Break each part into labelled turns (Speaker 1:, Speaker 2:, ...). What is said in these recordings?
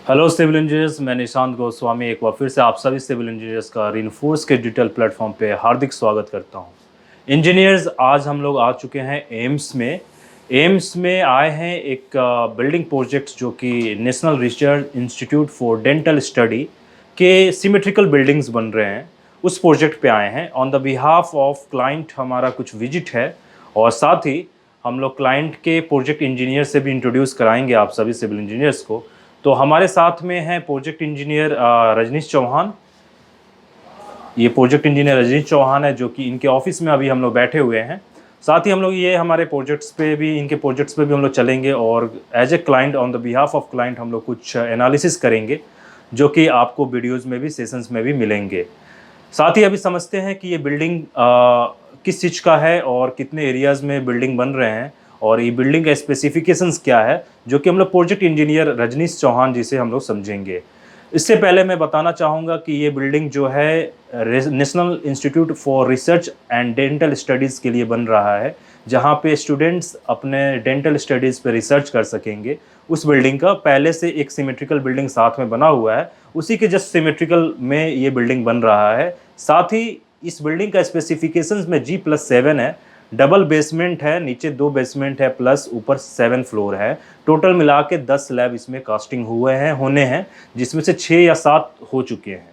Speaker 1: Hello civil engineers, मैं निशांत गोस्वामी एक बार फिर से आप सभी सिविल इंजीनियर्स का रीइंफोर्स के डिजिटल प्लेटफॉर्म पे हार्दिक स्वागत करता हूं। इंजीनियर्स, आज हम लोग आ चुके हैं एम्स में आए हैं एक बिल्डिंग प्रोजेक्ट जो कि national research institute for dental study के सिमेट्रिकल बिल्डिंग्स बन रहे हैं। उस प्रोजेक्ट पे आए हैं on the behalf of client. हमारा कुछ विजिट है और साथ ही हम लोग क्लाइंट के प्रोजेक्ट इंजीनियर से भी इंट्रोड्यूस कराएंगे आप सभी सिविल इंजीनियर्स को। तो हमारे साथ में है प्रोजेक्ट इंजीनियर रजनीश चौहान। ये प्रोजेक्ट इंजीनियर रजनीश चौहान है जो कि इनके ऑफिस में अभी हम लोग बैठे हुए हैं। साथ ही हम लोग ये हमारे इनके प्रोजेक्ट्स पे भी हम लोग चलेंगे और as a client on the behalf of client हम लोग कुछ एनालिसिस करेंगे जो कि आपको वीडियोस में भी सेशंस में भी मिलेंगे। साथ ही अभी समझते हैं कि ये बिल्डिंग किस चीज़ का है और कितने एरियाज़ में बिल्डिंग बन रहे हैं और ये बिल्डिंग का स्पेसिफिकेशंस क्या है, जो कि हम लोग प्रोजेक्ट इंजीनियर रजनीश चौहान जी से हम लोग समझेंगे। इससे पहले मैं बताना चाहूँगा कि ये बिल्डिंग जो है national institute for research and dental studies के लिए बन रहा है, जहाँ पे स्टूडेंट्स अपने डेंटल स्टडीज़ पे रिसर्च कर सकेंगे। उस बिल्डिंग का पहले से एक सिमेट्रिकल बिल्डिंग साथ में बना हुआ है, उसी के जस्ट सिमेट्रिकल में ये बिल्डिंग बन रहा है। साथ ही इस बिल्डिंग का स्पेसिफिकेशंस में G+7 है, डबल बेसमेंट है, नीचे 2 बेसमेंट है प्लस ऊपर 7 फ्लोर है। टोटल मिला के 10 स्लैब इसमें कास्टिंग होने हैं, जिसमें से 6 या 7 हो चुके हैं।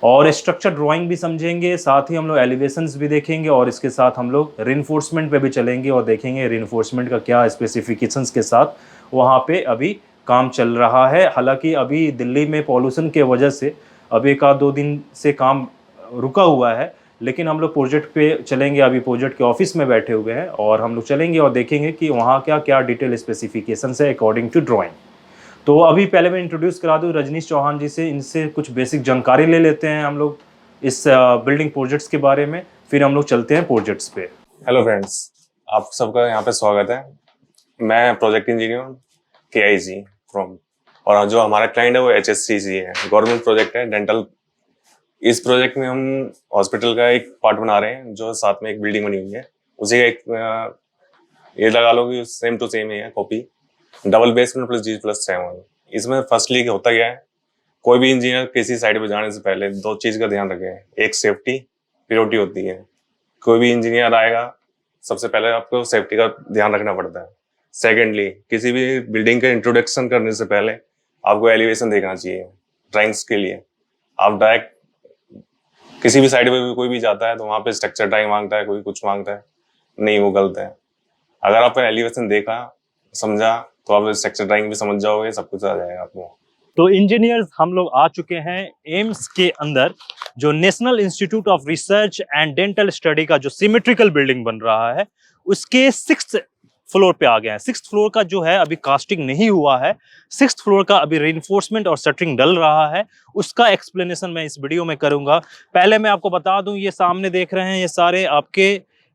Speaker 1: और स्ट्रक्चर ड्राइंग भी समझेंगे, साथ ही हम लोग एलिवेशंस भी देखेंगे और इसके साथ हम लोग रिइंफोर्समेंट पे भी चलेंगे और देखेंगे रिइंफोर्समेंट का क्या स्पेसिफिकेशंस के साथ वहाँ पे अभी काम चल रहा है। हालांकि अभी दिल्ली में पॉल्यूशन के वजह से अब 1-2 दिन से काम रुका हुआ है, लेकिन हम लोग प्रोजेक्ट पे चलेंगे। अभी प्रोजेक्ट के ऑफिस में बैठे हुए हैं और हम लोग चलेंगे और देखेंगे कि वहाँ क्या क्या डिटेल स्पेसिफिकेशंस है अकॉर्डिंग टू ड्राइंग। तो अभी पहले मैं इंट्रोड्यूस करा दूं रजनीश चौहान जी से, इनसे कुछ बेसिक जानकारी ले लेते हैं हम लोग इस बिल्डिंग प्रोजेक्ट्स के बारे में, फिर हम लोग चलते हैं प्रोजेक्ट्स पे।
Speaker 2: हेलो फ्रेंड्स, आप सबका यहाँ पे स्वागत है। मैं प्रोजेक्ट इंजीनियर KIG फ्रॉम, और जो हमारा क्लाइंट है वो HSCC है, गवर्नमेंट प्रोजेक्ट है डेंटल। इस प्रोजेक्ट में हम हॉस्पिटल का एक पार्ट बना रहे हैं, जो साथ में एक बिल्डिंग बनी हुई है, उसी का एक ये लगा लो कि सेम टू सेम ही है copy, double basement plus G+7। इसमें फर्स्टली होता क्या है, कोई भी इंजीनियर किसी साइड पे जाने से पहले 2 चीज का ध्यान रखे। एक सेफ्टी प्रायोरिटी होती है। कोई भी इंजीनियर आएगा, सबसे पहले आपको सेफ्टी का ध्यान रखना पड़ता है। सेकेंडली, किसी भी बिल्डिंग का इंट्रोडक्शन करने से पहले आपको एलिवेशन देखना चाहिए ड्राइंग्स के लिए। आप डायरेक्ट किसी भी साइड पे भी कोई भी जाता है तो वहाँ पे स्ट्रक्चर ड्राइंग मांगता है, कोई कुछ मांगता है, नहीं, वो गलत है। अगर आपने एलिवेशन देखा, समझा, तो आप स्ट्रक्चर ड्राइंग भी समझ जाओगे, सब कुछ आ जाएगा आपको।
Speaker 1: तो इंजीनियर्स, हम लोग आ चुके हैं एम्स के अंदर, जो national institute of research and dental study का जो सिमेट्रिकल बिल्डिंग बन रहा है, उसके 6th फ्लोर पे आ गए हैं। 6th फ्लोर का जो है अभी कास्टिंग नहीं हुआ है। 6th फ्लोर का अभी रेनफोर्समेंट और शटरिंग डल रहा है, उसका एक्सप्लेनेशन मैं इस वीडियो में करूंगा। पहले मैं आपको बता दूं, ये सामने देख रहे हैं, ये सारे आपके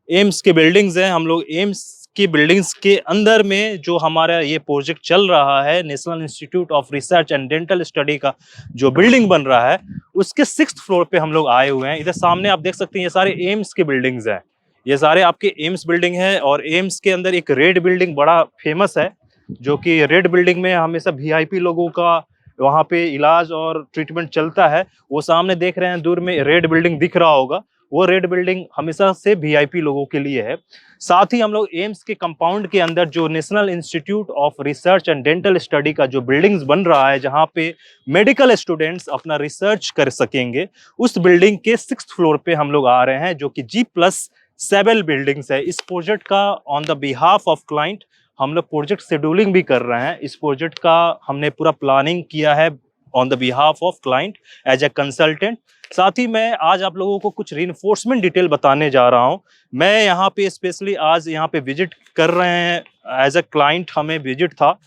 Speaker 1: एम्स के बिल्डिंग्स हैं। हम लोग एम्स की बिल्डिंग्स के अंदर में जो हमारा ये प्रोजेक्ट चल रहा है, national institute of research and dental study का जो बिल्डिंग बन रहा है, उसके 6th फ्लोर पे हम लोग आए हुए हैं। इधर सामने आप देख सकते हैं, ये सारे एम्स के बिल्डिंग्स हैं। ये सारे आपके एम्स बिल्डिंग है और एम्स के अंदर एक रेड बिल्डिंग बड़ा फेमस है, जो कि रेड बिल्डिंग में हमेशा VIP लोगों का वहाँ पे इलाज और ट्रीटमेंट चलता है। वो सामने देख रहे हैं, दूर में रेड बिल्डिंग दिख रहा होगा, वो रेड बिल्डिंग हमेशा से VIP लोगों के लिए है। साथ ही हम लोग एम्स के कंपाउंड के अंदर जो national institute of research and dental study का जो बिल्डिंग्स बन रहा है, जहाँ पे मेडिकल स्टूडेंट्स अपना रिसर्च कर सकेंगे, उस बिल्डिंग के 6th फ्लोर पे हम लोग आ रहे हैं, जो कि G+7 बिल्डिंग्स है। इस प्रोजेक्ट का on the behalf of client हम लोग प्रोजेक्ट शेड्यूलिंग भी कर रहे हैं। इस प्रोजेक्ट का हमने पूरा प्लानिंग किया है on the behalf of client as a consultant. साथ ही मैं आज आप लोगों को कुछ रीइंफोर्समेंट डिटेल बताने जा रहा हूं। मैं यहाँ पे स्पेशली आज यहाँ पे विजिट कर रहे हैं एज ए क्लाइंट, हमें विजिट था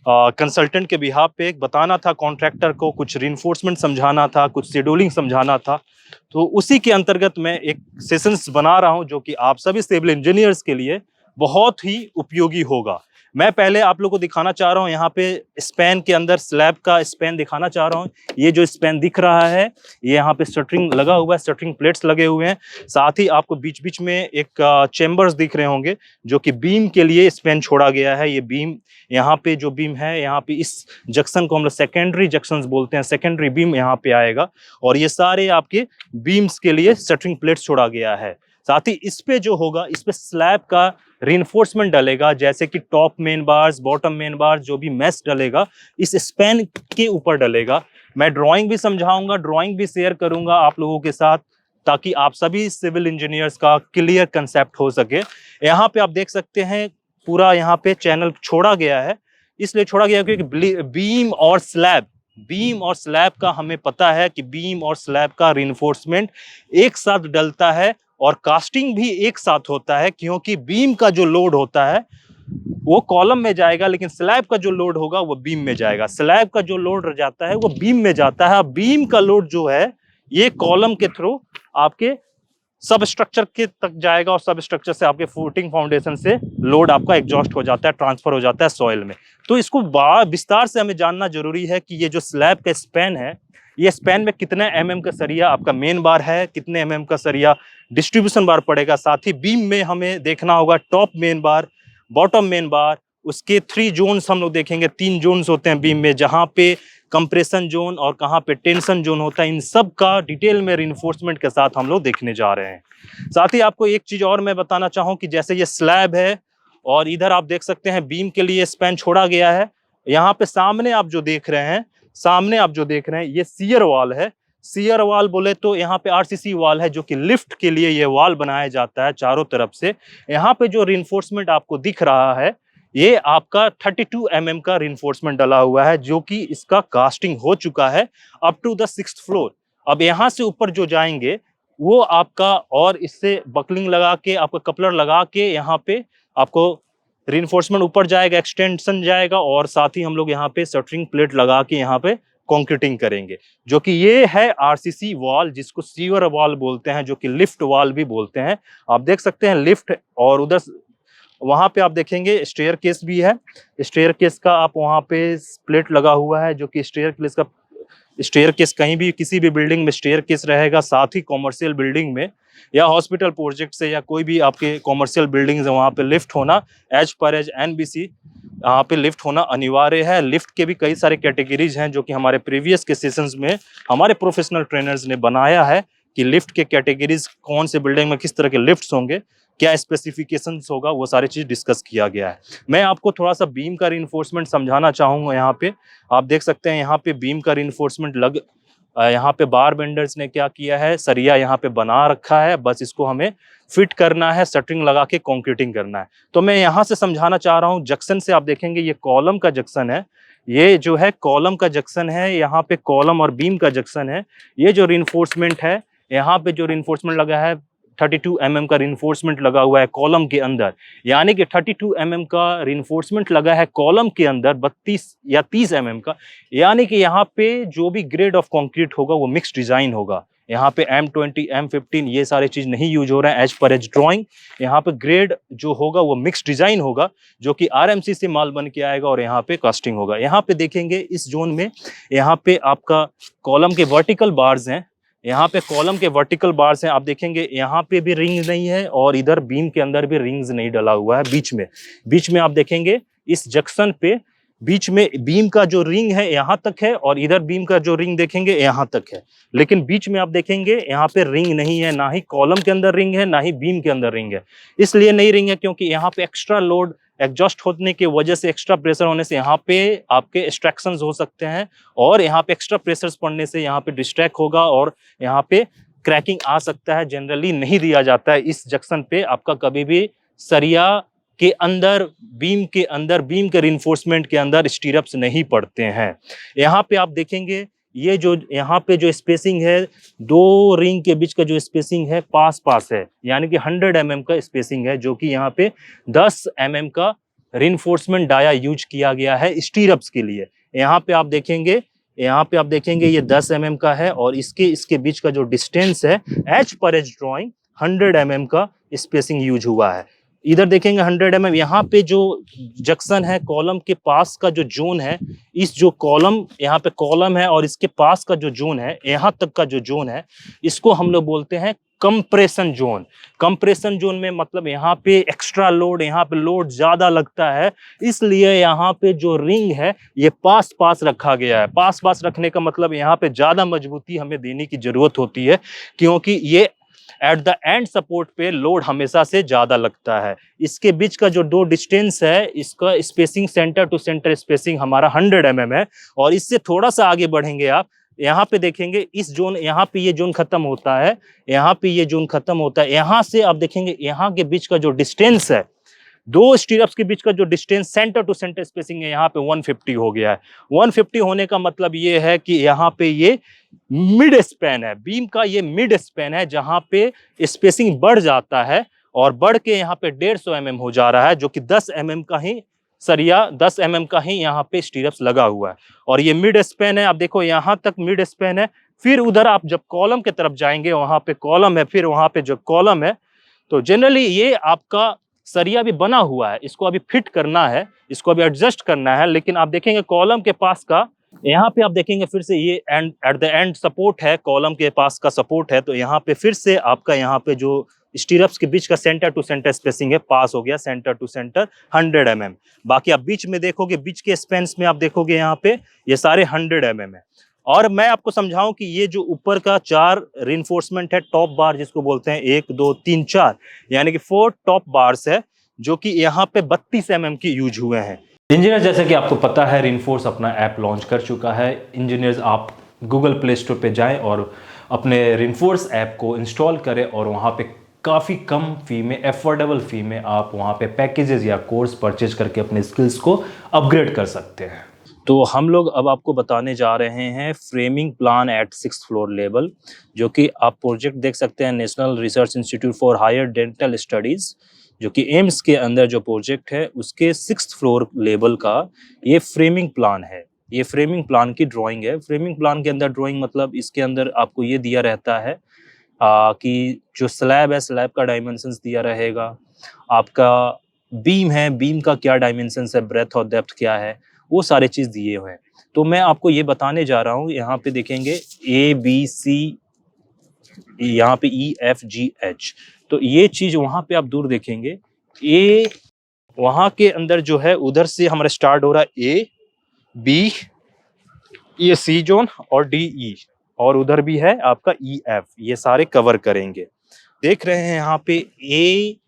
Speaker 1: कंसल्टेंट के बिहाफ पे। बताना था कॉन्ट्रैक्टर को, कुछ रीइंफोर्समेंट समझाना था, कुछ शेड्यूलिंग समझाना था। तो उसी के अंतर्गत मैं एक सेशंस बना रहा हूँ, जो कि आप सभी सिविल इंजीनियर्स के लिए बहुत ही उपयोगी होगा। मैं पहले आप लोगों को दिखाना चाह रहा हूँ, यहाँ पे स्पैन के अंदर स्लैब का स्पैन दिखाना चाह रहा हूँ। ये जो स्पैन दिख रहा है, ये यहाँ पे शटरिंग लगा हुआ है, शटरिंग प्लेट्स लगे हुए हैं। साथ ही आपको बीच बीच में एक चेम्बर्स दिख रहे होंगे जो कि बीम के लिए स्पैन छोड़ा गया है। ये बीम, यहाँ पे जो बीम है, यहाँ पे इस जंक्शन को हम लोग सेकेंडरी जंक्शंस बोलते हैं, सेकेंडरी बीम यहाँ पे आएगा और ये सारे आपके बीम्स के लिए शटरिंग प्लेट्स छोड़ा गया है। साथ ही इस पे जो होगा, इस पे स्लैब का रिइंफोर्समेंट डलेगा, जैसे कि top main bars, bottom main bars, जो भी मेस डलेगा इस स्पैन के ऊपर डलेगा। मैं ड्राइंग भी समझाऊंगा, ड्राइंग भी शेयर करूंगा आप लोगों के साथ, ताकि आप सभी सिविल इंजीनियर्स का क्लियर कंसेप्ट हो सके। यहाँ पे आप देख सकते हैं पूरा यहाँ पे चैनल छोड़ा गया है, इसलिए छोड़ा गया क्योंकि बीम और स्लैब का हमें पता है कि बीम और स्लैब का रिइंफोर्समेंट एक साथ डलता है और कास्टिंग भी एक साथ होता है, क्योंकि बीम का जो लोड होता है वो कॉलम में जाएगा, लेकिन स्लैब का जो लोड होगा वो बीम में जाएगा। स्लैब का जो लोड जाता है वो बीम में जाता है। अब बीम का लोड जो है ये कॉलम के थ्रू आपके सब स्ट्रक्चर के तक जाएगा और सब स्ट्रक्चर से आपके फुटिंग फाउंडेशन से लोड आपका एग्जॉस्ट हो जाता है, ट्रांसफर हो जाता है सॉइल में। तो इसको विस्तार से हमें जानना जरूरी है कि ये जो स्लैब का स्पैन है, ये स्पैन में कितने mm का सरिया आपका मेन बार है, कितने mm का सरिया डिस्ट्रीब्यूशन बार पड़ेगा। साथ ही बीम में हमें देखना होगा टॉप मेन बार, बॉटम मेन बार, उसके 3 जोन्स हम लोग देखेंगे। 3 जोन्स होते हैं बीम में, जहां पे कंप्रेशन जोन और कहां पे टेंशन जोन होता है। इन सब का डिटेल में रिइंफोर्समेंट के साथ हम लोग देखने जा रहे हैं। साथ ही आपको एक चीज और मैं बताना चाहूँ कि जैसे ये स्लैब है और इधर आप देख सकते हैं बीम के लिए स्पैन छोड़ा गया है। यहाँ पे सामने आप जो देख रहे हैं, ये शियर वाल है। शियर वाल बोले तो यहाँ पे आरसीसी वाल है, जो कि लिफ्ट के लिए ये वाल बनाया जाता है चारों तरफ से। यहाँ पे जो रिइंफोर्समेंट आपको दिख रहा है, ये आपका 32 mm का रिइंफोर्समेंट डला हुआ है, जो कि इसका कास्टिंग हो चुका है up to the 6th floor. अब यहाँ से ऊपर जो जाएंगे वो आपका, और इससे बकलिंग लगा के, आपका कपलर लगा के यहाँ पे आपको रिइंफोर्समेंट ऊपर जाएगा, एक्सटेंशन जाएगा, और साथ ही हम लोग यहाँ पे शटरिंग प्लेट लगा के यहाँ पे कंक्रीटिंग करेंगे, जो कि ये है आरसीसी वॉल, जिसको सीवर वॉल बोलते हैं, जो कि लिफ्ट वॉल भी बोलते हैं। आप देख सकते हैं लिफ्ट, और उधर वहां पे आप देखेंगे स्टेयर केस भी है। स्टेयर केस का आप वहां पे प्लेट लगा हुआ है, जो कि स्टेयर केस कहीं भी किसी भी बिल्डिंग में स्टेयर केस रहेगा। साथ ही कॉमर्शियल बिल्डिंग में या हॉस्पिटल प्रोजेक्ट से या कोई भी आपके कॉमर्शियल बिल्डिंग्स है, वहाँ पे लिफ्ट होना एज पर एज एनबीसी, यहाँ पे लिफ्ट होना अनिवार्य है। लिफ्ट के भी कई सारे कैटेगरीज हैं, जो कि हमारे प्रीवियस के सेशंस में हमारे प्रोफेशनल ट्रेनर्स ने बनाया है कि लिफ्ट के कैटेगरीज कौन से बिल्डिंग में किस तरह के लिफ्ट्स होंगे, क्या स्पेसिफिकेशंस होगा, वो सारी चीज डिस्कस किया गया है। मैं आपको थोड़ा सा बीम का रिइंफोर्समेंट समझाना चाहूंगा। यहाँ पे आप देख सकते हैं, यहाँ पे बीम का रिइंफोर्समेंट यहाँ पे बार बेंडर्स ने क्या किया है, सरिया यहाँ पे बना रखा है, बस इसको हमें फिट करना है, शटरिंग लगा के कंक्रीटिंग करना है। तो मैं यहाँ से समझाना चाह रहा हूँ। जंक्शन से आप देखेंगे ये कॉलम का जंक्शन है, ये जो है कॉलम का जंक्शन है, यहाँ पे कॉलम और बीम का जंक्शन है। ये जो रिइंफोर्समेंट है, यहाँ पे जो रिइंफोर्समेंट लगा है 32 mm का रिइंफोर्समेंट लगा हुआ है कॉलम के अंदर, यानी कि 32 mm का रिइंफोर्समेंट लगा है कॉलम के अंदर 32 या 30 mm का, यानी कि यहाँ पे जो भी ग्रेड ऑफ कंक्रीट होगा वो मिक्स डिजाइन होगा। यहाँ पे M20 M15 ये सारे चीज नहीं यूज हो रहा है एज पर एज ड्राइंग। यहाँ पे ग्रेड जो होगा वो मिक्स डिजाइन होगा, जो कि RMC से माल बन के आएगा और यहाँ पे कास्टिंग होगा। यहाँ पे देखेंगे इस जोन में, यहाँ पे आपका कॉलम के वर्टिकल बार्स हैं, यहाँ पे कॉलम के वर्टिकल बार्स हैं। आप देखेंगे यहाँ पे भी रिंग्स नहीं है और इधर बीम के अंदर भी रिंग्स नहीं डला हुआ है। बीच में आप देखेंगे इस जंक्शन पे बीच में बीम का जो रिंग है यहाँ तक है, और इधर बीम का जो रिंग देखेंगे यहाँ तक है, लेकिन बीच में आप देखेंगे यहाँ पे रिंग नहीं है, ना ही कॉलम के अंदर रिंग है, ना ही बीम के अंदर रिंग है। इसलिए नहीं रिंग है क्योंकि यहाँ पे एक्स्ट्रा लोड एग्जॉस्ट होने की वजह से, एक्स्ट्रा प्रेशर होने से यहाँ पे आपके एक्सट्रैक्शंस हो सकते हैं, और यहाँ पे एक्स्ट्रा प्रेशर्स पड़ने से यहाँ पे डिस्ट्रैक्ट होगा और यहाँ पे क्रैकिंग आ सकता है। जनरली नहीं दिया जाता है इस जंक्शन पे आपका कभी भी सरिया के अंदर, बीम के रिइंफोर्समेंट के अंदर स्टीरअप्स नहीं पड़ते हैं। यहाँ पे आप देखेंगे ये जो यहाँ पे जो स्पेसिंग है, 2 रिंग के बीच का जो स्पेसिंग है पास है, यानी कि 100 mm का स्पेसिंग है, जो कि यहाँ पे 10 mm का रिइंफोर्समेंट डाया यूज किया गया है स्टीरअप्स के लिए। यहाँ पे आप देखेंगे ये 10 mm का है, और इसके बीच का जो डिस्टेंस है as per as drawing 100 mm का स्पेसिंग यूज हुआ है। इधर देखेंगे 100 mm। यहाँ पे जो जंक्शन है कॉलम के पास का जो जोन है, इस जो कॉलम यहाँ पे कॉलम है और इसके पास का जो जोन है, यहाँ तक का जो जोन है, इसको हम लोग बोलते हैं कंप्रेशन जोन। कंप्रेशन जोन में मतलब यहाँ पे एक्स्ट्रा लोड, यहाँ पे लोड ज्यादा लगता है, इसलिए यहाँ पे जो रिंग है ये पास पास रखा गया है। पास पास रखने का मतलब यहाँ पे ज्यादा मजबूती हमें देने की जरूरत होती है, क्योंकि ये एट द एंड सपोर्ट पे लोड हमेशा से ज्यादा लगता है। इसके बीच का जो दो डिस्टेंस है, इसका spacing centre to centre spacing हमारा 100 mm है। और इससे थोड़ा सा आगे बढ़ेंगे आप, यहाँ पे देखेंगे इस जोन, यहाँ पे ये जोन खत्म होता है, यहाँ पे ये जोन खत्म होता है। यहाँ से आप देखेंगे यहाँ के बीच का जो डिस्टेंस है, दो स्टीरअप्स के बीच का जो distance centre to centre spacing है, यहाँ पे 150 हो गया है। 150 होने का मतलब ये है कि यहाँ पे ये मिड स्पैन है, बीम का ये मिड स्पैन है, जहां पे स्पेसिंग बढ़ जाता है और बढ़ के यहाँ पे 150 mm हो जा रहा है, जो कि 10 mm का ही सरिया, 10 mm का ही यहाँ पे स्टीरअप्स लगा हुआ है। और ये मिड स्पैन है, आप देखो यहाँ तक मिड स्पैन है। फिर उधर आप जब कॉलम की तरफ जाएंगे, वहां पे कॉलम है, फिर वहां पे जो कॉलम है, तो जनरली ये आपका सरिया भी बना हुआ है, इसको अभी फिट करना है, इसको अभी एडजस्ट करना है। लेकिन आप देखेंगे कॉलम के पास का, यहाँ पे आप देखेंगे फिर से ये and at the end support है, कॉलम के पास का सपोर्ट है, तो यहाँ पे फिर से आपका यहाँ पे जो स्टीरअप्स के बीच का सेंटर टू सेंटर स्पेसिंग है, पास हो गया सेंटर टू सेंटर 100 mm। बाकी आप बीच में देखोगे, बीच के स्पेंस में आप देखोगे यहाँ पे ये सारे 100 mm है। और मैं आपको समझाऊं कि ये जो ऊपर का 4 रिइंफोर्समेंट है, टॉप बार जिसको बोलते हैं, 1 2 3 4, यानी कि 4 टॉप बार्स है, जो कि यहाँ पे 32 mm की यूज हुए हैं। इंजीनियर, जैसे कि आपको पता है, रिइंफोर्स अपना ऐप लॉन्च कर चुका है। इंजीनियर्स आप गूगल प्ले स्टोर पे जाएं और अपने रिइंफोर्स ऐप को इंस्टॉल करें, और वहाँ पे काफ़ी कम फी में, एफोर्डेबल फी में आप वहाँ पे पैकेजेस या कोर्स परचेज करके अपने स्किल्स को अपग्रेड कर सकते हैं। तो हम लोग अब आपको बताने जा रहे हैं framing plan at 6th floor level, जो कि आप प्रोजेक्ट देख सकते हैं, national research institute for higher dental studies, जो कि एम्स के अंदर जो प्रोजेक्ट है उसके 6th फ्लोर लेवल का ये फ्रेमिंग प्लान है। ये फ्रेमिंग प्लान की ड्राइंग है। फ्रेमिंग प्लान के अंदर ड्राइंग मतलब इसके अंदर आपको ये दिया रहता है कि जो स्लैब है, स्लैब का डायमेंशंस दिया रहेगा, आपका बीम है, बीम का क्या डायमेंशंस है, ब्रेथ और डेप्थ क्या है, वो सारे चीज़ दिए हुए हैं। तो मैं आपको ये बताने जा रहा हूँ। यहाँ पे देखेंगे ABC, यहाँ पे EFGH, तो ये चीज वहां पे आप दूर देखेंगे, ए वहां के अंदर जो है उधर से हमारा स्टार्ट हो रहा है AB, ये C जोन और DE, और उधर भी है आपका EF, ये सारे कवर करेंगे। देख रहे हैं यहाँ पे ACEFGH,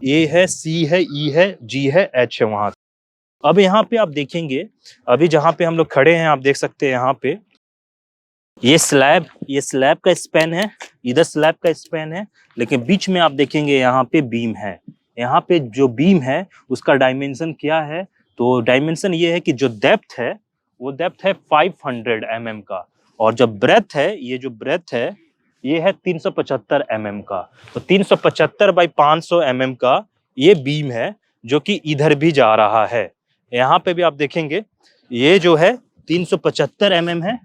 Speaker 1: A है, C है, E है, G है, H है वहां। अब यहाँ पे आप देखेंगे, अभी जहाँ पे हम लोग खड़े हैं, आप देख सकते हैं यहाँ पे ये स्लैब का स्पैन है, इधर स्लैब का स्पैन है, लेकिन बीच में आप देखेंगे यहाँ पे बीम है। यहाँ पे जो बीम है उसका डायमेंशन क्या है, तो डायमेंशन ये है कि जो डेप्थ है वो डेप्थ है 500 mm का, और जो ब्रेथ है, ये जो ब्रेथ है ये है 375 mm का। तो 375 बाई 500 mm का ये बीम है, जो कि इधर भी जा रहा है। यहाँ पे भी आप देखेंगे ये जो है 375 mm है,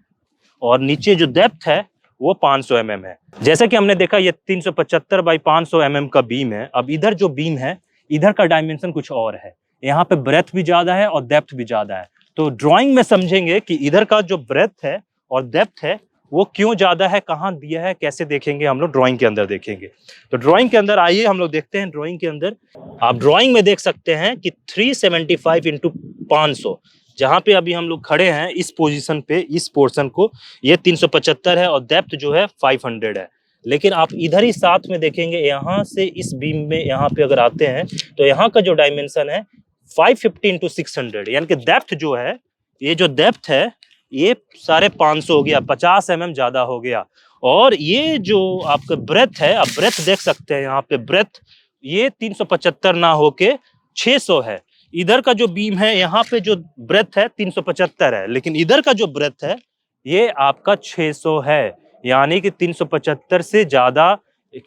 Speaker 1: और नीचे जो डेप्थ है वो 500 mm है। जैसे कि हमने देखा ये 375 बाई 500 mm का बीम है। अब इधर जो बीम है, इधर का डायमेंशन कुछ और है, यहाँ पे ब्रेथ भी ज्यादा है और डेप्थ भी ज्यादा है। तो ड्राइंग में समझेंगे कि इधर का जो ब्रेथ है और डेप्थ है वो क्यों ज्यादा है, कहाँ दिया है, कैसे देखेंगे हम लोग, ड्राइंग के अंदर देखेंगे। तो ड्राइंग के अंदर आइए हम लोग देखते हैं। ड्राइंग के अंदर आप ड्राइंग में देख सकते हैं कि 375 इंटू 500, जहां पे अभी हम लोग खड़े हैं इस पोजीशन पे, इस पोर्शन को, ये 375 है और डेप्थ जो है 500 है। लेकिन आप इधर ही साथ में देखेंगे, यहाँ से इस बीम में यहाँ पे अगर आते हैं तो यहाँ का जो डायमेंशन है 550 इंटू 600, यानी कि डेप्थ जो है, ये जो डेप्थ है ये 550 हो गया, 50 mm ज्यादा हो गया। और ये जो आपका ब्रेथ है, आप ब्रेथ देख सकते हैं यहाँ पे, ब्रेथ ये 375 ना होके 600 है। इधर का जो बीम है यहाँ पे जो ब्रेथ है 375 है, लेकिन इधर का जो ब्रेथ है ये आपका 600 है, यानी कि 375 से ज्यादा,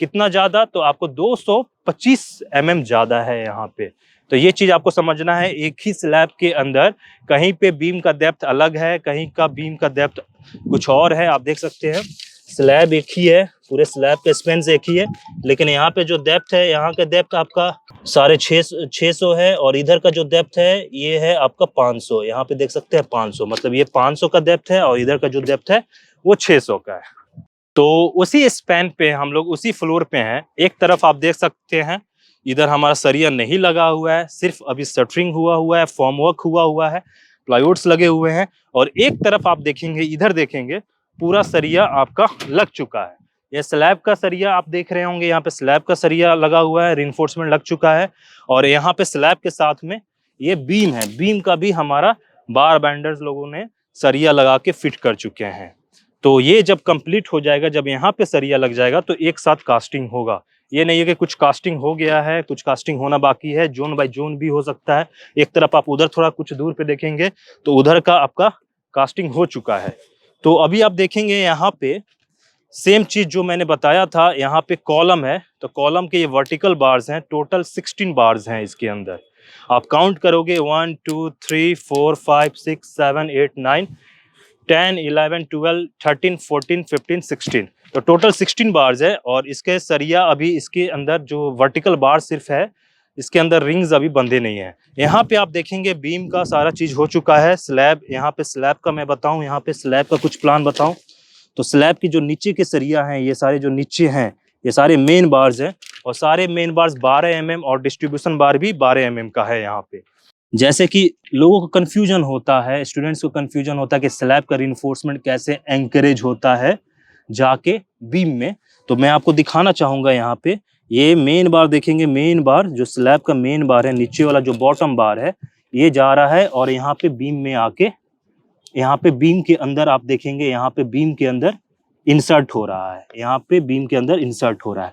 Speaker 1: कितना ज्यादा, तो आपको 225 mm ज्यादा है यहाँ पे। तो ये चीज आपको समझना है। एक ही स्लैब के अंदर कहीं पे बीम का डेप्थ अलग है, कहीं का बीम का डेप्थ कुछ और है। आप देख सकते हैं स्लैब एक ही है, पूरे स्लैब का स्पेन एक ही है, लेकिन यहाँ पे जो डेप्थ है, यहाँ का डेप्थ आपका 650 है और इधर का जो डेप्थ है ये है आपका 500। यहाँ पे देख सकते हैं 500, मतलब ये 500 का डेप्थ है और इधर का जो डेप्थ है वो 600 का है। तो उसी स्पैन पे हम लोग उसी फ्लोर पे हैं। एक तरफ आप देख सकते हैं इधर हमारा सरिया नहीं लगा हुआ है, सिर्फ अभी शटरिंग हुआ है, फॉर्म वर्क हुआ है, प्लाईवुड्स लगे हुए हैं। और एक तरफ आप देखेंगे, इधर देखेंगे, पूरा सरिया आपका लग चुका है। ये स्लैब का सरिया आप देख रहे होंगे, यहाँ पे स्लैब का सरिया लगा हुआ है, रिइंफोर्समेंट लग चुका है। और यहाँ पे स्लैब के साथ में ये बीम है, बीम का भी हमारा बार बेंडर्स लोगों ने सरिया लगा के फिट कर चुके हैं। तो ये जब कंप्लीट हो जाएगा, जब यहाँ पे सरिया लग जाएगा तो एक साथ कास्टिंग होगा। ये नहीं है कि कुछ कास्टिंग हो गया है, कुछ कास्टिंग होना बाकी है, जोन बाय जोन भी हो सकता है। एक तरफ आप उधर थोड़ा कुछ दूर पे देखेंगे तो उधर का आपका कास्टिंग हो चुका है। तो अभी आप देखेंगे यहाँ पे सेम चीज जो मैंने बताया था, यहाँ पे कॉलम है, तो कॉलम के ये वर्टिकल बार्स हैं, टोटल 16 बार्स हैं इसके अंदर। आप काउंट करोगे 1 2 3 4 5 6 7 8 9 10 11 12 13 14 15 16, तो टोटल 16 बार्स है। और इसके सरिया अभी इसके अंदर जो वर्टिकल बार सिर्फ है, इसके अंदर रिंग्स अभी बंधे नहीं है। यहाँ पे आप देखेंगे बीम का सारा चीज हो चुका है। स्लैब, यहाँ पे स्लैब का मैं बताऊं, यहाँ पे स्लैब का कुछ प्लान बताऊं तो स्लैब की जो नीचे के सरिया हैं, ये सारे जो नीचे हैं ये सारे मेन बार्स हैं, और सारे मेन बार्स 12 mm और डिस्ट्रीब्यूशन बार भी 12 mm का है। यहाँ पे जैसे कि लोगों को कंफ्यूजन होता है, स्टूडेंट्स को कंफ्यूजन होता है कि स्लैब का रिइंफोर्समेंट कैसे एंकरेज होता है जाके बीम में, तो मैं आपको दिखाना चाहूंगा। यहाँ पे ये मेन बार देखेंगे, मेन बार जो स्लैब का मेन बार है, नीचे वाला जो बॉटम बार है ये जा रहा है और यहाँ पे बीम में आके, यहाँ पे बीम के अंदर आप देखेंगे, यहाँ पे बीम के अंदर इंसर्ट हो रहा है, यहाँ पे बीम के अंदर इंसर्ट हो रहा है।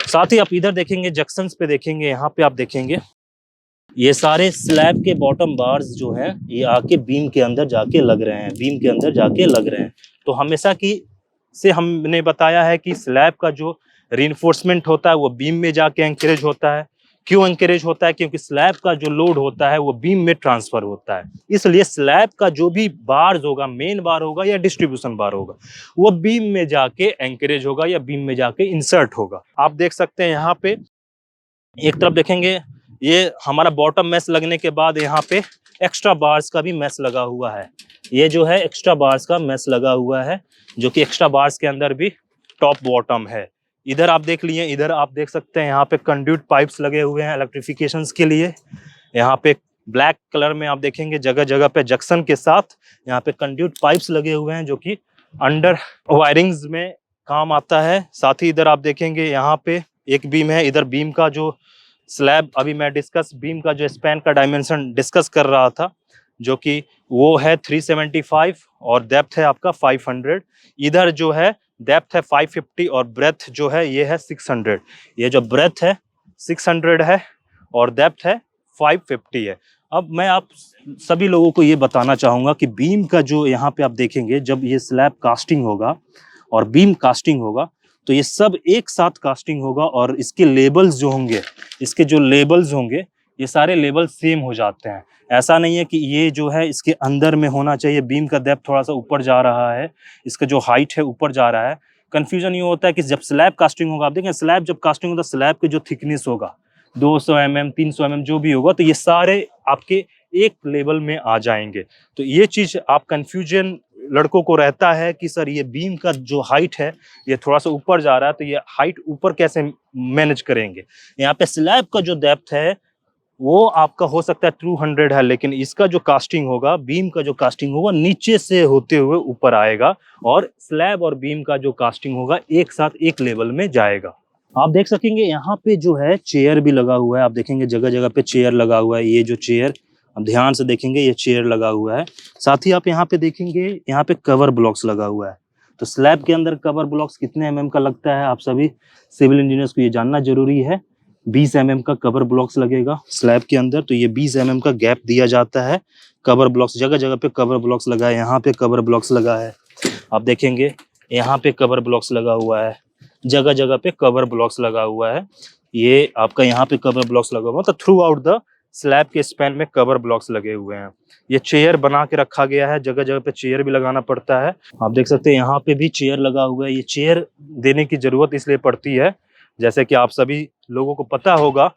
Speaker 1: साथ ही आप इधर देखेंगे, जंक्शंस पे देखेंगे, यहाँ पे आप देखेंगे ये सारे स्लैब के बॉटम बार्स जो हैं ये आके बीम के अंदर जाके लग रहे हैं, बीम के अंदर जाके लग रहे हैं। तो हमेशा की से हमने बताया है कि स्लैब का जो रिइंफोर्समेंट होता है वो बीम में जाके एंकरेज होता है। क्यों एंकरेज होता है? क्योंकि स्लैब का जो लोड होता है वो बीम में ट्रांसफर होता है, इसलिए स्लैब का जो भी बार्स होगा, मेन बार होगा या डिस्ट्रीब्यूशन बार होगा, वो बीम में जाके एंकरेज होगा या बीम में जाके इंसर्ट होगा। आप देख सकते हैं यहाँ पे एक तरफ देखेंगे, ये हमारा बॉटम मैश लगने के बाद यहाँ पे एक्स्ट्रा बार्स का भी मैश लगा हुआ है। ये जो है एक्स्ट्रा बार्स का मैश लगा हुआ है, जो कि एक्स्ट्रा बार्स के अंदर भी टॉप बॉटम है। इधर आप देख लिए, इधर आप देख सकते हैं यहाँ पे कंड्यूट पाइप्स लगे हुए हैं इलेक्ट्रिफिकेशंस के लिए। यहाँ पे ब्लैक कलर में आप देखेंगे जगह जगह पे जंक्शन के साथ यहाँ पे कंड्यूट पाइप्स लगे हुए हैं, जो कि अंडर वायरिंग्स में काम आता है। साथ ही इधर आप देखेंगे यहाँ पे एक बीम है, इधर बीम का जो स्लैब, अभी मैं बीम का जो स्पैन का डायमेंशन डिस्कस कर रहा था, जो कि वो है 375 और डेप्थ है आपका 500। इधर जो है डेप्थ है 550 और ब्रेथ जो है ये है 600। ये जो ब्रेथ है 600 है और डेप्थ है 550 है। अब मैं आप सभी लोगों को ये बताना चाहूँगा कि बीम का जो यहाँ पे आप देखेंगे, जब ये स्लैब कास्टिंग होगा और बीम कास्टिंग होगा तो ये सब एक साथ कास्टिंग होगा, और इसके लेबल्स जो होंगे, इसके जो लेबल्स होंगे ये सारे लेबल सेम हो जाते हैं। ऐसा नहीं है कि ये जो है इसके अंदर में होना चाहिए, बीम का डेप्थ थोड़ा सा ऊपर जा रहा है, इसका जो हाइट है ऊपर जा रहा है। कंफ्यूजन ये होता है कि जब स्लैब कास्टिंग होगा, आप देखें स्लैब जब कास्टिंग होगा, स्लैब के जो थिकनेस होगा 200 mm 300 mm जो भी होगा, तो ये सारे आपके एक लेवल में आ जाएंगे। तो ये चीज आप कंफ्यूजन लड़कों को रहता है कि सर ये बीम का जो हाइट है ये थोड़ा सा ऊपर जा रहा है, तो ये हाइट ऊपर कैसे मैनेज करेंगे। यहाँ पे स्लैब का जो डेप्थ है वो आपका हो सकता है 200 है, लेकिन इसका जो कास्टिंग होगा, बीम का जो कास्टिंग होगा, नीचे से होते हुए ऊपर आएगा, और स्लैब और बीम का जो कास्टिंग होगा एक साथ एक लेवल में जाएगा। आप देख सकेंगे यहाँ पे जो है चेयर भी लगा हुआ है, आप देखेंगे जगह जगह पे चेयर लगा हुआ है। ये जो चेयर आप ध्यान से देखेंगे, ये चेयर लगा हुआ है। साथ ही आप यहाँ पे देखेंगे, यहाँ पे कवर ब्लॉक्स लगा हुआ है। तो स्लैब के अंदर कवर ब्लॉक्स कितने mm का लगता है, आप सभी सिविल इंजीनियर्स को ये जानना जरूरी है। 20 mm का कवर ब्लॉक्स लगेगा स्लैब के अंदर, तो ये 20 mm का गैप दिया जाता है। कवर ब्लॉक्स जगह जगह पे कवर ब्लॉक्स लगा है, यहाँ पे कवर ब्लॉक्स लगा है, आप देखेंगे यहाँ पे कवर ब्लॉक्स लगा हुआ है, जगह जगह पे कवर ब्लॉक्स लगा हुआ है। ये आपका यहाँ पे कवर ब्लॉक्स लगा हुआ है, तो थ्रू आउट द स्लैब के स्पैन में कवर ब्लॉक्स लगे हुए हैं। ये चेयर बना के रखा गया है, जगह जगह पे चेयर भी लगाना पड़ता है। आप देख सकते हैं यहाँ पे भी चेयर लगा हुआ है। ये चेयर देने की जरूरत इसलिए पड़ती है, जैसे कि आप सभी लोगों को पता होगा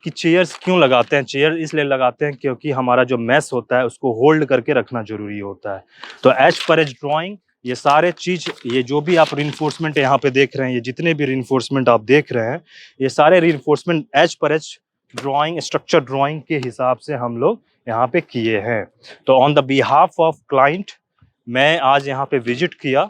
Speaker 1: कि चेयर्स क्यों लगाते हैं। चेयर इसलिए लगाते हैं क्योंकि हमारा जो मैस होता है उसको होल्ड करके रखना जरूरी होता है। तो एज पर एज ड्राइंग, ये सारे चीज, ये जो भी आप रिइंफोर्समेंट यहाँ पे देख रहे हैं, ये जितने भी रिइंफोर्समेंट आप देख रहे हैं, ये सारे reinforcement as per as drawing, structure drawing के हिसाब से हम लोग यहाँ पे किए हैं। तो on the behalf of client मैं आज यहाँ पे विजिट किया,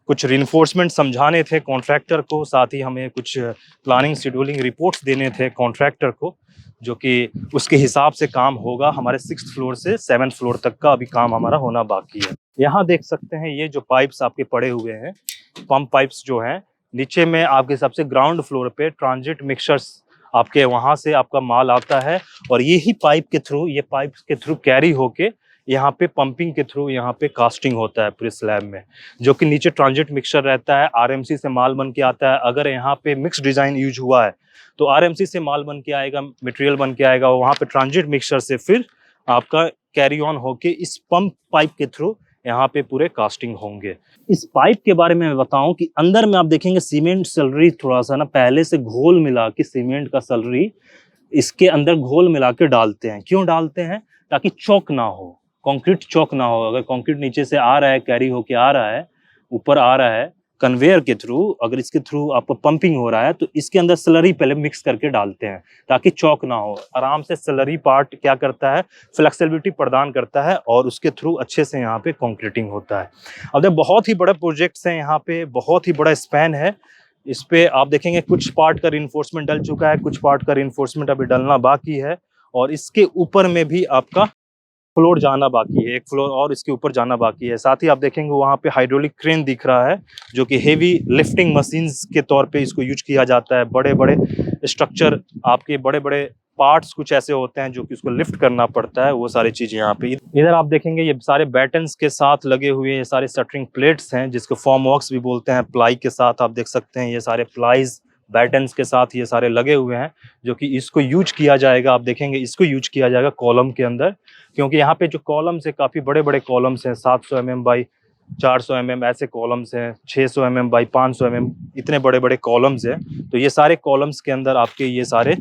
Speaker 1: कुछ रिइंफोर्समेंट समझाने थे कॉन्ट्रैक्टर को, साथ ही हमें कुछ प्लानिंग शेड्यूलिंग रिपोर्ट्स देने थे कॉन्ट्रैक्टर को, जो कि उसके हिसाब से काम होगा। हमारे 6th फ्लोर से 7th फ्लोर तक का अभी काम हमारा होना बाकी है। यहाँ देख सकते हैं ये जो पाइप्स आपके पड़े हुए हैं, पंप पाइप्स जो हैं, नीचे में आपके सबसे ग्राउंड फ्लोर पे ट्रांजिट मिक्सचर्स आपके वहाँ से आपका माल आता है, और यही पाइप के थ्रू, ये पाइप के थ्रू कैरी होके यहाँ पे पंपिंग के थ्रू यहाँ पे कास्टिंग होता है पूरे स्लैब में, जो कि नीचे ट्रांजिट मिक्सचर रहता है, आरएमसी से माल बन के आता है। अगर यहाँ पे मिक्स डिजाइन यूज हुआ है तो आरएमसी से माल बन के आएगा, मटेरियल बन के आएगा, वहाँ पे ट्रांजिट मिक्सचर से फिर आपका कैरी ऑन होके इस पंप पाइप के थ्रू यहाँ पे पूरे कास्टिंग होंगे। इस पाइप के बारे में मैं बताऊं कि अंदर में आप देखेंगे सीमेंट स्लरी थोड़ा सा ना पहले से घोल मिला के, सीमेंट का स्लरी इसके अंदर घोल मिला के डालते हैं। क्यों डालते हैं? ताकि चौक ना हो, कंक्रीट चौक ना हो। अगर कंक्रीट नीचे से आ रहा है, कैरी होके आ रहा है, ऊपर आ रहा है कन्वेयर के थ्रू, अगर इसके थ्रू आपको पंपिंग हो रहा है तो इसके अंदर स्लरी पहले मिक्स करके डालते हैं ताकि चौक ना हो। आराम से स्लरी पार्ट क्या करता है, फ्लेक्सिबिलिटी प्रदान करता है और उसके थ्रू अच्छे से यहाँ पे कंक्रीटिंग होता है। अब देखो बहुत ही बड़े प्रोजेक्ट्स हैं यहाँ पे, बहुत ही बड़ा स्पैन है। इस पे आप देखेंगे कुछ पार्ट का रिइंफोर्समेंट डल चुका है, कुछ पार्ट का रिइंफोर्समेंट अभी डलना बाकी है, और इसके ऊपर में भी आपका फ्लोर जाना बाकी है, एक फ्लोर और इसके ऊपर जाना बाकी है। साथ ही आप देखेंगे वहाँ पे हाइड्रोलिक क्रेन दिख रहा है, जो कि हेवी लिफ्टिंग मशीन्स के तौर पे इसको यूज किया जाता है। बड़े बड़े स्ट्रक्चर, आपके बड़े बड़े पार्ट्स कुछ ऐसे होते हैं जो कि उसको लिफ्ट करना पड़ता है, वो सारी चीजें यहाँ पे। इधर आप देखेंगे ये सारे बैटन्स के साथ लगे हुए ये सारे शटरिंग प्लेट्स हैं, जिसको फॉर्म वर्क्स भी बोलते हैं। प्लाई के साथ आप देख सकते हैं ये सारे प्लाईज बैटन्स के साथ ये सारे लगे हुए हैं, जो कि इसको यूज किया जाएगा। आप देखेंगे इसको यूज किया जाएगा कॉलम के अंदर, क्योंकि यहाँ पे जो कॉलम्स है काफी बड़े बड़े कॉलम्स हैं, 700 mm बाई 400 mm ऐसे कॉलम्स हैं, 600 mm बाई 500 mm, इतने बड़े बड़े कॉलम्स हैं। तो ये सारे कॉलम्स के अंदर आपके ये सारे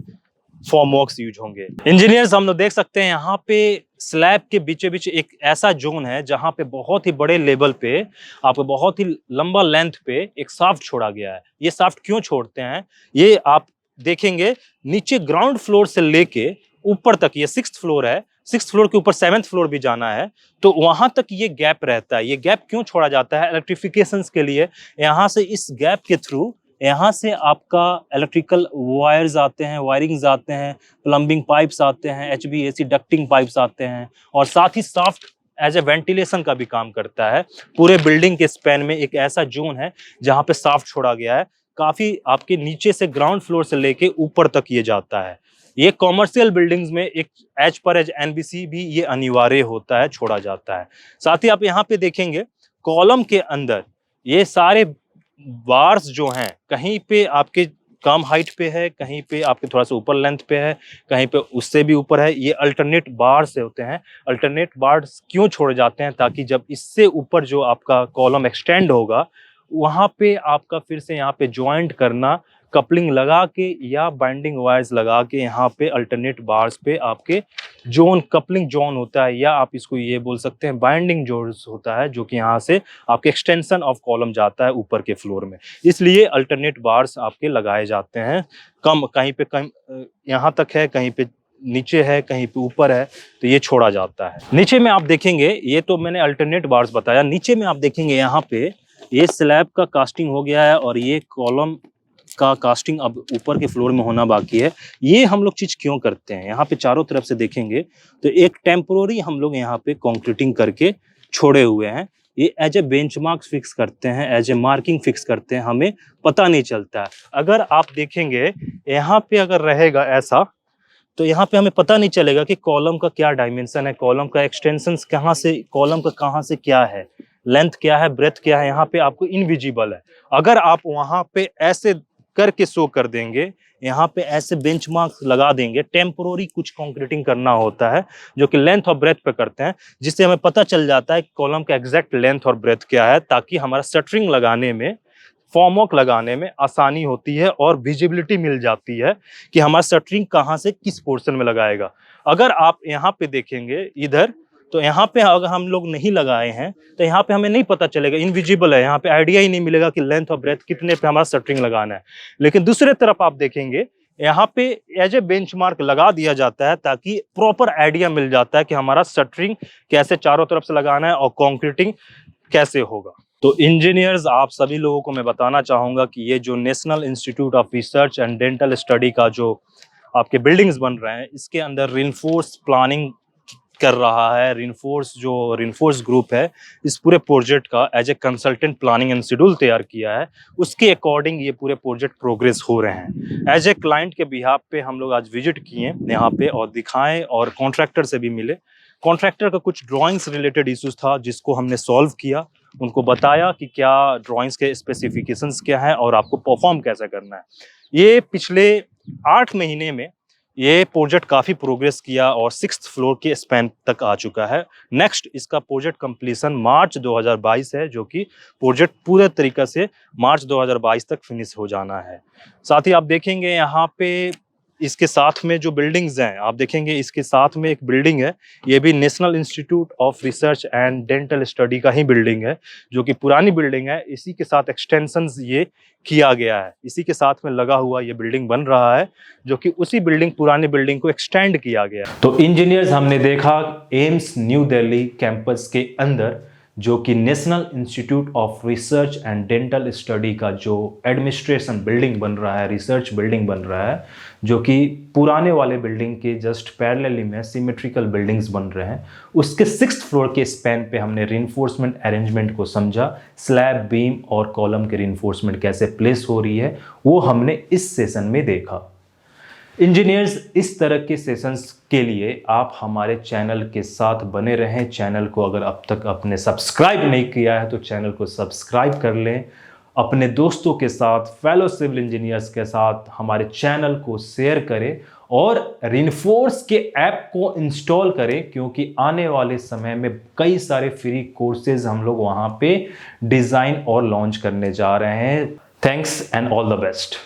Speaker 1: फॉर्मवर्क्स यूज होंगे। इंजीनियर्स हम लोग देख सकते हैं यहाँ पे स्लैब के बीचे बीच एक ऐसा जोन है जहाँ पे बहुत ही बड़े लेवल पे, आपको बहुत ही लंबा लेंथ पे एक शाफ्ट छोड़ा गया है। ये शाफ्ट क्यों छोड़ते हैं ये आप देखेंगे, नीचे ग्राउंड फ्लोर से लेके ऊपर तक, ये 6th फ्लोर है, 6th फ्लोर के ऊपर 7th फ्लोर भी जाना है, तो वहां तक ये गैप रहता है। ये गैप क्यों छोड़ा जाता है? इलेक्ट्रिफिकेशंस के लिए। यहाँ से इस गैप के थ्रू यहाँ से आपका इलेक्ट्रिकल वायर्स आते हैं, वायरिंग्स आते हैं, प्लम्बिंग पाइप्स आते हैं, HVAC डक्टिंग पाइप्स आते हैं, और साथ ही शाफ्ट एज ए वेंटिलेशन का भी काम करता है। पूरे बिल्डिंग के स्पैन में एक ऐसा जोन है जहाँ पे शाफ्ट छोड़ा गया है। काफी आपके नीचे से ग्राउंड फ्लोर से लेके ऊपर तक ये जाता है। ये कॉमर्शियल बिल्डिंग्स में एक एज पर एज NBC भी ये अनिवार्य होता है, छोड़ा जाता है। साथ ही आप यहाँ पे देखेंगे कॉलम के अंदर ये सारे बार्स जो हैं, कहीं पे आपके कम हाइट पे है, कहीं पे आपके थोड़ा सा ऊपर लेंथ पे है, कहीं पे उससे भी ऊपर है। ये अल्टरनेट बार्स होते हैं। अल्टरनेट बार्स क्यों छोड़े जाते हैं? ताकि जब इससे ऊपर जो आपका कॉलम एक्सटेंड होगा, वहां पे आपका फिर से यहाँ पे ज्वाइंट करना, कपलिंग लगा के या बाइंडिंग वायर्स लगा के, यहाँ पे अल्टरनेट बार्स पे आपके जोन, कपलिंग जोन होता है, या आप इसको ये बोल सकते हैं बाइंडिंग जोन होता है, जो कि यहाँ से आपके एक्सटेंशन ऑफ कॉलम जाता है ऊपर के फ्लोर में। इसलिए अल्टरनेट बार्स आपके लगाए जाते हैं। कम कहीं पे कम यहाँ तक है, कहीं पे नीचे है, कहीं पे ऊपर है, तो ये छोड़ा जाता है। नीचे में आप देखेंगे, ये तो मैंने अल्टरनेट बार्स बताया। नीचे में आप देखेंगे यहाँ पे ये स्लैब का कास्टिंग हो गया है और ये कॉलम का कास्टिंग अब ऊपर के फ्लोर में होना बाकी है। ये हम लोग चीज क्यों करते हैं? यहाँ पे चारों तरफ से देखेंगे तो एक टेम्पोररी हम लोग यहाँ पे कंक्रीटिंग करके छोड़े हुए हैं। ये एज ए बेंचमार्क फिक्स करते हैं, एज ए मार्किंग फिक्स करते हैं, हमें पता नहीं चलता है। अगर आप देखेंगे यहाँ पे अगर रहेगा ऐसा, तो यहाँ पे हमें पता नहीं चलेगा कि कॉलम का क्या डायमेंशन है, कॉलम का एक्सटेंशन कहाँ से, कॉलम का कहाँ से क्या है, लेंथ क्या है, ब्रेथ क्या है, यहाँ पे आपको इनविजिबल है। अगर आप वहां पे ऐसे करके शो कर देंगे। यहाँ पे ऐसे बेंचमार्क लगा देंगे। टेम्पोररी कुछ कंक्रीटिंग करना होता है जो कि लेंथ और ब्रेथ पे करते हैं, जिससे हमें पता चल जाता है कॉलम का एग्जैक्ट लेंथ और ब्रेथ क्या है, ताकि हमारा शटरिंग लगाने में, फॉर्मवर्क लगाने में आसानी होती है और विजिबिलिटी मिल जाती है कि हमारा शटरिंग कहाँ से किस पोर्शन में लगाएगा। अगर आप यहाँ पे देखेंगे इधर, तो यहाँ पे अगर हम लोग नहीं लगाए हैं तो यहाँ पे हमें नहीं पता चलेगा, इनविजिबल है, यहाँ पे आइडिया ही नहीं मिलेगा कि लेंथ और ब्रेथ कितने पे हमारा शटरिंग लगाना है। लेकिन दूसरे तरफ आप देखेंगे यहाँ पे एज ए बेंचमार्क लगा दिया जाता है, ताकि प्रॉपर आइडिया मिल जाता है कि हमारा शटरिंग कैसे चारों तरफ से लगाना है और कंक्रीटिंग कैसे होगा। तो इंजीनियर्स, आप सभी लोगों को मैं बताना चाहूंगा कि ये जो national institute of research and dental study का जो आपके बिल्डिंग्स बन रहे हैं, इसके अंदर रिइंफोर्स प्लानिंग कर रहा है। रिइंफोर्स ग्रुप है, इस पूरे प्रोजेक्ट का as a consultant planning and schedule तैयार किया है। उसके अकॉर्डिंग ये पूरे प्रोजेक्ट प्रोग्रेस हो रहे हैं। एज ए क्लाइंट के बिहाफ पे हम लोग आज विजिट किए यहाँ पे और दिखाएं, और कॉन्ट्रैक्टर से भी मिले। कॉन्ट्रैक्टर का कुछ ड्राइंग्स रिलेटेड इश्यूज था जिसको हमने सॉल्व किया, उनको बताया कि क्या ड्राइंग्स के स्पेसिफिकेशंस क्या है और आपको परफॉर्म कैसे करना है। ये पिछले 8 महीने में ये प्रोजेक्ट काफ़ी प्रोग्रेस किया और 6th फ्लोर के स्पैन तक आ चुका है। नेक्स्ट इसका प्रोजेक्ट कंप्लीशन मार्च 2022 है, जो कि प्रोजेक्ट पूरे तरीके से मार्च 2022 तक फिनिश हो जाना है। साथ ही आप देखेंगे यहाँ पे इसके साथ में जो बिल्डिंग्स हैं, आप देखेंगे इसके साथ में एक बिल्डिंग है, ये भी national institute of research and dental study का ही बिल्डिंग है, जो कि पुरानी बिल्डिंग है। इसी के साथ एक्सटेंशंस ये किया गया है, इसी के साथ में लगा हुआ ये बिल्डिंग बन रहा है, जो कि उसी बिल्डिंग, पुरानी बिल्डिंग को एक्सटेंड किया गया। तो इंजीनियर्स, हमने देखा एम्स न्यू दिल्ली कैंपस के अंदर जो कि national institute of research and dental study का जो एडमिनिस्ट्रेशन बिल्डिंग बन रहा है, रिसर्च बिल्डिंग बन रहा है, जो कि पुराने वाले बिल्डिंग के जस्ट पैरेलली में सिमेट्रिकल बिल्डिंग्स बन रहे हैं। उसके 6th फ्लोर के स्पैन पे हमने रिइंफोर्समेंट अरेंजमेंट को समझा। स्लैब, बीम और कॉलम के रिइंफोर्समेंट कैसे प्लेस हो रही है, वो हमने इस सेशन में देखा। इंजीनियर्स, इस तरह के सेशंस के लिए आप हमारे चैनल के साथ बने रहें। चैनल को अगर अब तक आपने सब्सक्राइब नहीं किया है तो चैनल को सब्सक्राइब कर लें। अपने दोस्तों के साथ, फेलो सिविल इंजीनियर्स के साथ हमारे चैनल को शेयर करें और रिइंफोर्स के ऐप को इंस्टॉल करें, क्योंकि आने वाले समय में कई सारे फ्री कोर्सेज हम लोग वहाँ पे डिज़ाइन और लॉन्च करने जा रहे हैं। Thanks and all the best.